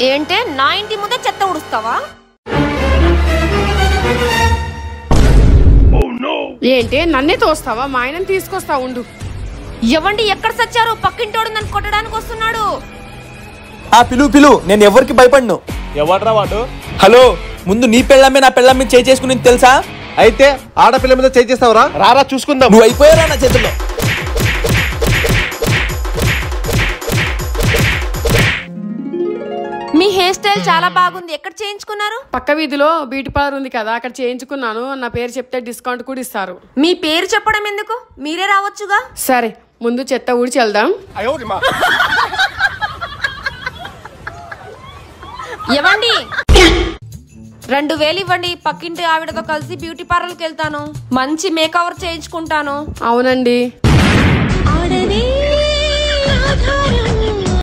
ఏంటే నా ఇంటి ముందే చెత్త ఉడుస్తావా? ఏంటే నన్నే తోస్తావా? మా ఆయనని తీసుకొస్తా ఉండు. ఎవండి ఎక్కడ సచ్చారు? పక్కింటోడు నన్ను కొట్టడానికి వస్తున్నాడు. పిలు నేను ఎవరికి భయపడను. ఎవడ్రా వాడు? హలో, ముందు నీ పెళ్ళమ్మే నా పెళ్ళం మీద చేసుకుని తెలుసా? అయితే ఆడపిల్ల మీద చేస్తావురా? రారా చూసుకుందాం. నువ్వు అయిపోయారా నా చేతుల్లో? మీ హెయిర్ స్టైల్ చాలా బాగుంది. ఎక్కడ చేయించుకున్నారు? పక్క వీధిలో బ్యూటీ పార్లర్ ఉంది కదా, అక్కడ చేయించుకున్నాను. నా పేరు చెప్తే డిస్కౌంట్ కూడా ఇస్తారు. మీ పేరు చెప్పడం ఎందుకు? మీరే రావచ్చుగా. సరే, ముందు చెత్త ఊడ్చి వెళ్దాం. ఇవ్వండి, 2000 ఇవ్వండి. పక్కింటి ఆవిడతో కలిసి బ్యూటీ పార్లర్కి వెళ్తాను. మంచి మేకవర్ చేయించుకుంటాను. అవునండి.